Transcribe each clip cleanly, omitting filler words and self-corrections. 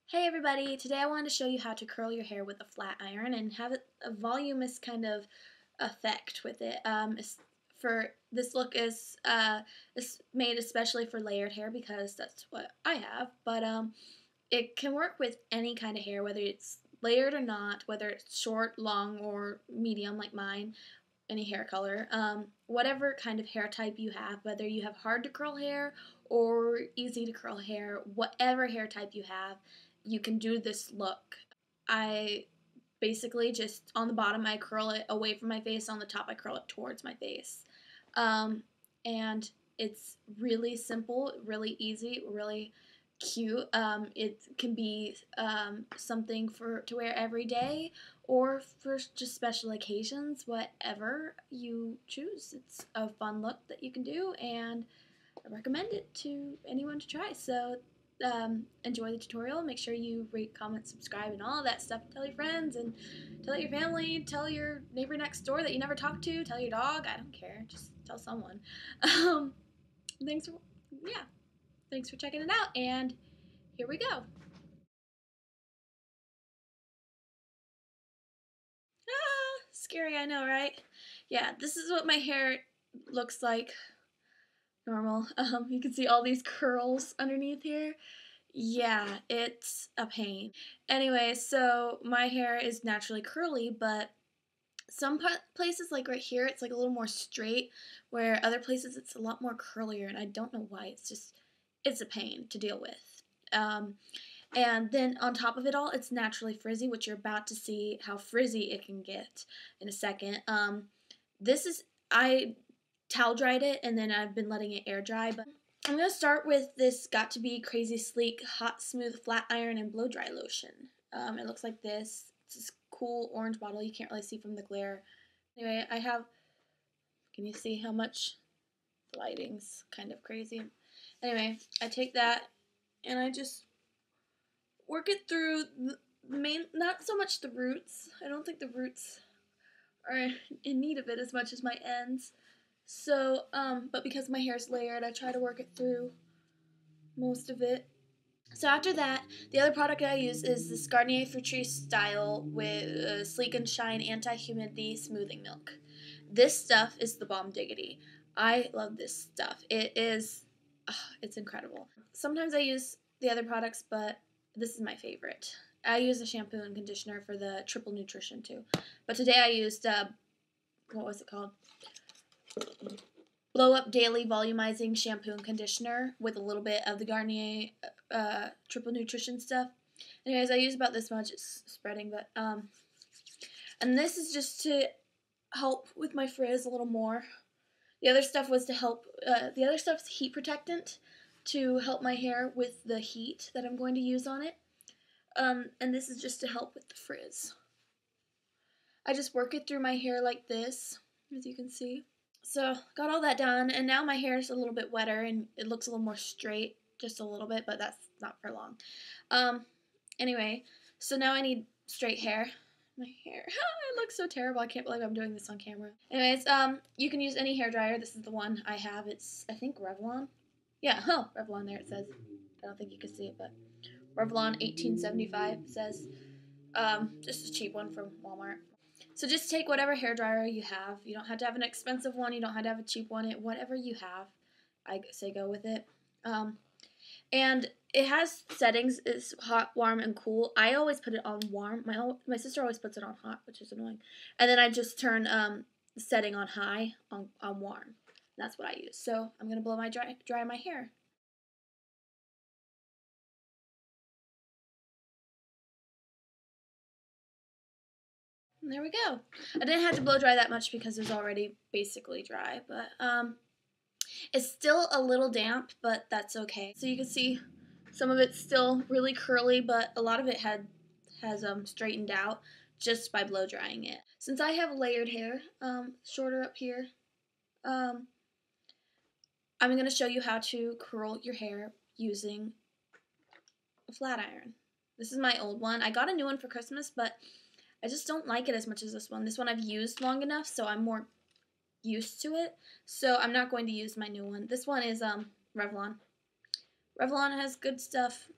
Hey everybody, today I wanted to show you how to curl your hair with a flat iron and have a voluminous kind of effect with it. For this look is made especially for layered hair because that's what I have, but it can work with any kind of hair, whether it's layered or not, whether it's short, long, or medium like mine, any hair color, whatever kind of hair type you have, whether you have hard to curl hair or easy to curl hair, whatever hair type you have, you can do this look. I basically just on the bottom I curl it away from my face, on the top I curl it towards my face. And it's really simple, really easy, really cute. It can be something to wear every day or for just special occasions, whatever you choose. It's a fun look that you can do, and I recommend it to anyone to try. So enjoy the tutorial. Make sure you rate, comment, subscribe, and all of that stuff. Tell your friends and tell your family. Tell your neighbor next door that you never talked to. Tell your dog. I don't care. Just tell someone. Um, thanks for yeah. Thanks for checking it out. And here we go. Ah, scary. I know, right? Yeah. This is what my hair looks like. Normal. You can see all these curls underneath here. Yeah, it's a pain. Anyway, so my hair is naturally curly, but some places, like right here, it's like a little more straight, where other places it's a lot more curlier, and I don't know why. It's a pain to deal with. And then on top of it all, it's naturally frizzy, which you're about to see how frizzy it can get in a second. I towel dried it, and then I've been letting it air dry, but I'm going to start with this Got To Be Crazy Sleek Hot Smooth Flat Iron and Blow Dry Lotion. It looks like this. It's this cool orange bottle. You can't really see from the glare. Anyway, can you see how much? The lighting's kind of crazy. Anyway, I take that and I just work it through not so much the roots. I don't think the roots are in need of it as much as my ends. So, but because my hair is layered, I try to work it through most of it. So after that, the other product I use is this Garnier Fructis style with Sleek and Shine Anti-Humidity Smoothing Milk. This stuff is the bomb diggity. I love this stuff. It's incredible. Sometimes I use the other products, but this is my favorite. I use a shampoo and conditioner for the triple nutrition too. But today I used, what was it called? Blow Up Daily Volumizing Shampoo and Conditioner with a little bit of the Garnier triple nutrition stuff. Anyways, I use about this much. It's spreading, but and this is just to help with my frizz a little more. The other stuff was to help. The other stuff's heat protectant to help my hair with the heat that I'm going to use on it. And this is just to help with the frizz. I just work it through my hair like this, as you can see. So, got all that done, and now my hair is a little bit wetter, and it looks a little more straight, just a little bit, but that's not for long. Anyway, so now I need straight hair. My hair, it looks so terrible. I can't believe I'm doing this on camera. Anyways, you can use any hair dryer. This is the one I have. It's, I think, Revlon. Yeah, Revlon there it says. I don't think you can see it, but Revlon 1875 says. Just a cheap one from Walmart. So just take whatever hair dryer you have. You don't have to have an expensive one. You don't have to have a cheap one. Whatever you have, I say go with it. And it has settings. It's hot, warm, and cool. I always put it on warm. My sister always puts it on hot, which is annoying. And then I just turn the setting on high on warm. That's what I use. So I'm gonna blow dry my hair. And there we go. I didn't have to blow dry that much because it was already basically dry, but it's still a little damp, but that's okay. So you can see some of it's still really curly, but a lot of it has straightened out just by blow drying it. Since I have layered hair, shorter up here, I'm going to show you how to curl your hair using a flat iron. This is my old one. I got a new one for Christmas, but I just don't like it as much as this one. This one I've used long enough, so I'm more used to it. So I'm not going to use my new one. This one is Revlon. Revlon has good stuff.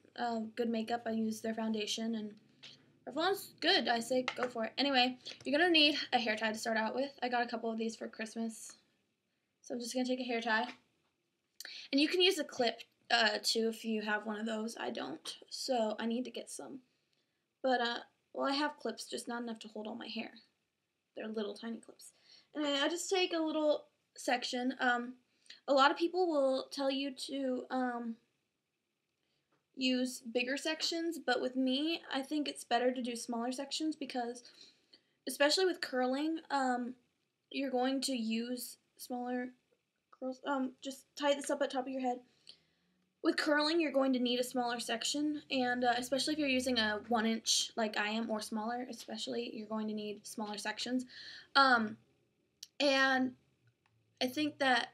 good makeup, I use their foundation, and Revlon's good. I say go for it. Anyway, you're going to need a hair tie to start out with. I got a couple of these for Christmas. So I'm just going to take a hair tie. And you can use a clip too if you have one of those. I don't. So I need to get some. But, well, I have clips, just not enough to hold all my hair. They're little tiny clips. And I just take a little section. A lot of people will tell you to use bigger sections, but with me, I think it's better to do smaller sections because, especially with curling, you're going to use smaller curls. Just tie this up at top of your head. With curling, you're going to need a smaller section, and especially if you're using a 1-inch like I am, or smaller, especially, you're going to need smaller sections. And I think that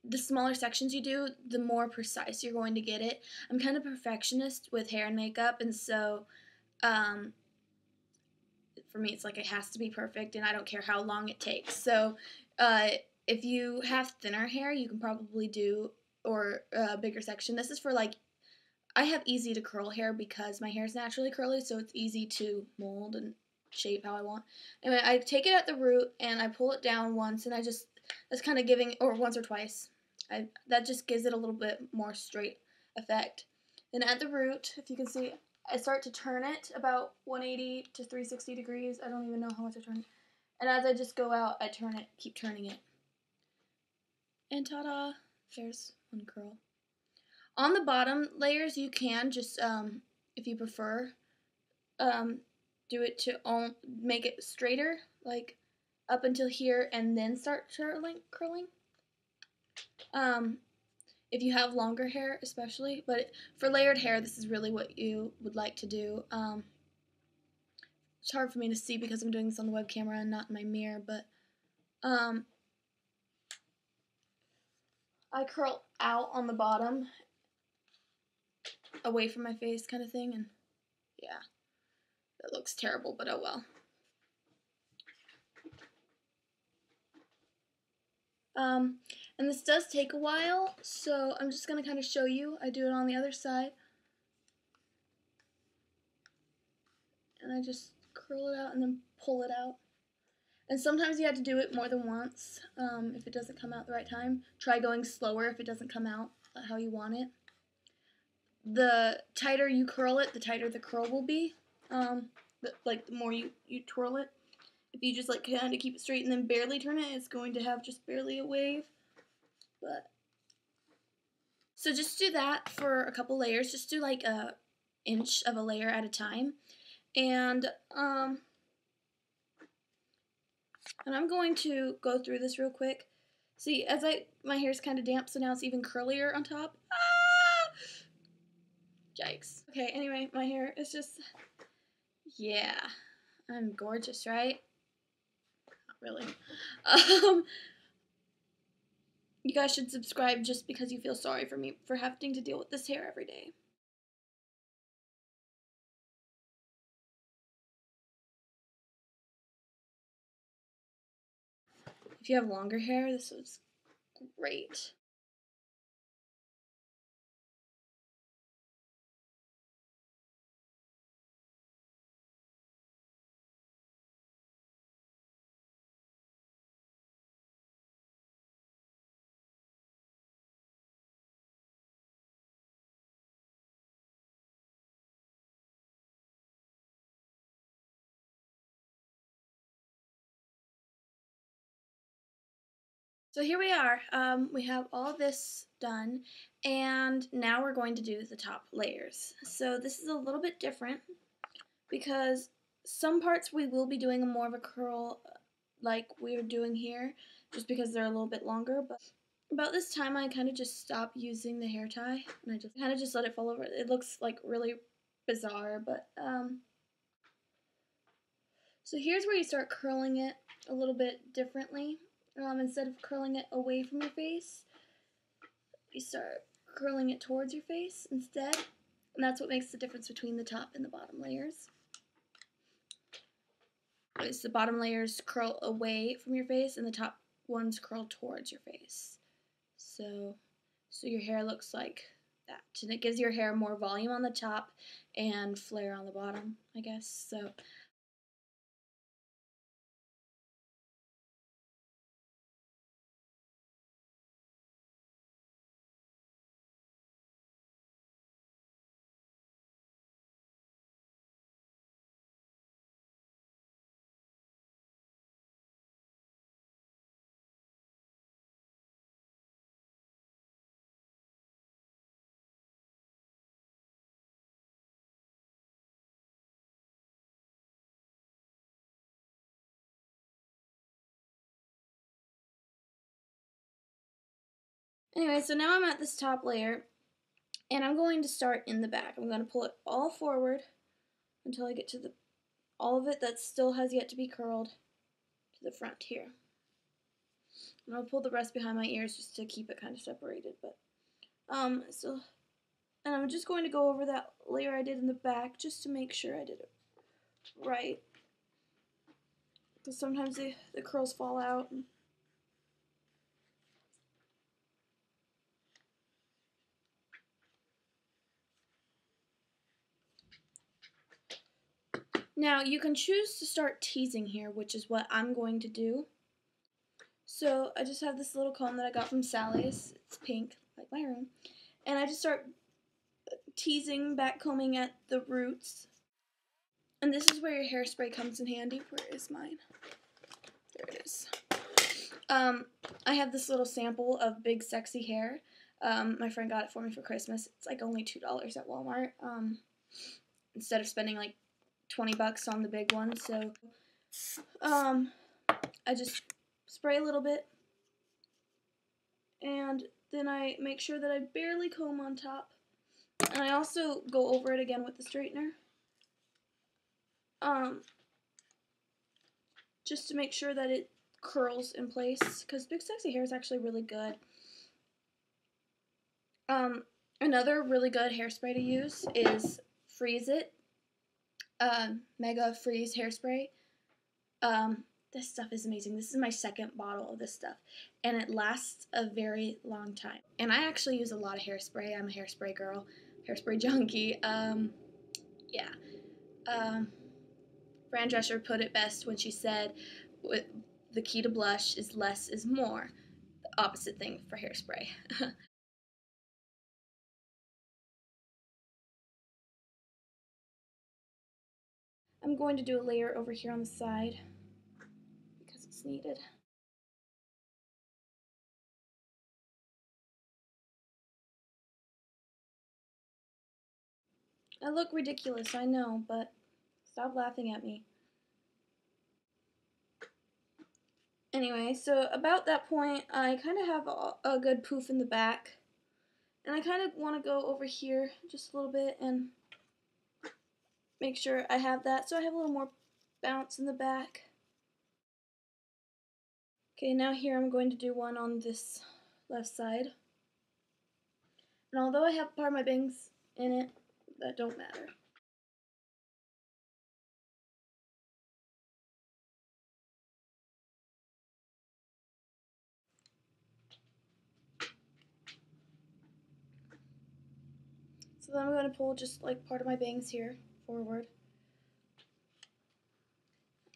the smaller sections you do, the more precise you're going to get it. I'm kind of a perfectionist with hair and makeup, and so for me it's like it has to be perfect, and I don't care how long it takes. So if you have thinner hair, you can probably do or a bigger section. This is for like, I have easy to curl hair because my hair is naturally curly, so it's easy to mold and shape how I want. Anyway, I take it at the root and I pull it down once, and that's kind of giving, or once or twice. That just gives it a little bit more straight effect. Then at the root, if you can see, I start to turn it about 180 to 360 degrees. I don't even know how much I turn it. And as I just go out, I turn it, keep turning it. And ta-da! There's one curl. On the bottom layers, you can just, if you prefer, do it to make it straighter, like up until here, and then start curling. If you have longer hair, especially, but for layered hair, this is really what you would like to do. It's hard for me to see because I'm doing this on the web camera and not in my mirror, but I curl out on the bottom, away from my face kind of thing, and yeah, that looks terrible, but oh well. And this does take a while, so I'm just going to kind of show you. I do it on the other side. And I just curl it out and then pull it out. And sometimes you have to do it more than once if it doesn't come out the right time. Try going slower if it doesn't come out how you want it. The tighter you curl it, the tighter the curl will be. The more you twirl it. If you just like kind of keep it straight and then barely turn it, it's going to have just barely a wave. But so just do that for a couple layers. Just do like a inch of a layer at a time. And I'm going to go through this real quick. See, my hair's kind of damp, so now it's even curlier on top. Ah! Yikes. Okay, anyway, my hair is just, yeah, I'm gorgeous, right? Not really. You guys should subscribe just because you feel sorry for me for having to deal with this hair every day. If you have longer hair, this is great. So here we are. We have all this done, and now we're going to do the top layers. So this is a little bit different because some parts we will be doing more of a curl like we're doing here, just because they're a little bit longer. But about this time, I kind of just stopped using the hair tie, and I just kind of just let it fall over. It looks like really bizarre, but so here's where you start curling it a little bit differently. Instead of curling it away from your face, you start curling it towards your face instead. And that's what makes the difference between the top and the bottom layers. Is the bottom layers curl away from your face and the top ones curl towards your face. So your hair looks like that. And it gives your hair more volume on the top and flare on the bottom, I guess. So anyway, so now I'm at this top layer, and I'm going to start in the back. I'm going to pull it all forward until I get to all of it that still has yet to be curled to the front here. And I'll pull the rest behind my ears just to keep it kind of separated, but and I'm just going to go over that layer I did in the back just to make sure I did it right, because sometimes the curls fall out. Now you can choose to start teasing here, which is what I'm going to do. So I just have this little comb that I got from Sally's. It's pink, like my room. And I just start teasing, back combing at the roots. And this is where your hairspray comes in handy. Where is mine? There it is. I have this little sample of bigsexyhair. My friend got it for me for Christmas. It's like only $2 at Walmart. Instead of spending like $20 on the big one. So I just spray a little bit, and then I make sure that I barely comb on top, and I also go over it again with the straightener, just to make sure that it curls in place, because bigsexyhair is actually really good. Another really good hairspray to use is Freeze It, Mega Freeze Hairspray. This stuff is amazing. This is my second bottle of this stuff, and it lasts a very long time. And I actually use a lot of hairspray. I'm a hairspray girl, hairspray junkie. Yeah. Fran Drescher put it best when she said, the key to blush is less is more. The opposite thing for hairspray. I'm going to do a layer over here on the side because it's needed. I look ridiculous, I know, but stop laughing at me. Anyway, so about that point, I kind of have a good poof in the back. And I kind of want to go over here just a little bit and make sure I have that, so I have a little more bounce in the back. Okay, now here I'm going to do one on this left side. And although I have part of my bangs in it, that don't matter. So then I'm going to pull just like part of my bangs here forward.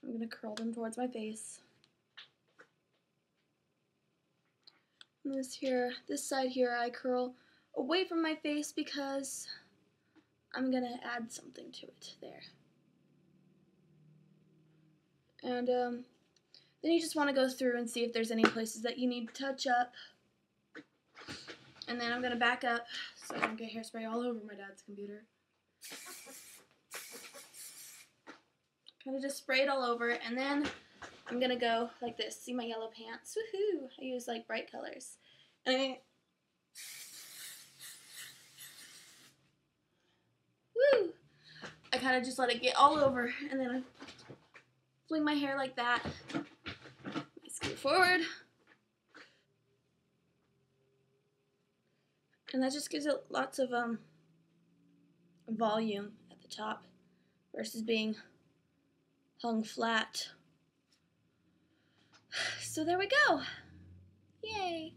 I'm going to curl them towards my face. And this side here, I curl away from my face because I'm going to add something to it there. And then you just want to go through and see if there's any places that you need to touch up. And then I'm going to back up so I don't get hairspray all over my dad's computer. Kind of just spray it all over, and then I'm going to go like this. See my yellow pants? Woohoo! I use like bright colors. And I kind of just let it get all over, and then I fling my hair like that. I scoot forward. And that just gives it lots of volume at the top versus being hung flat. So there we go. Yay!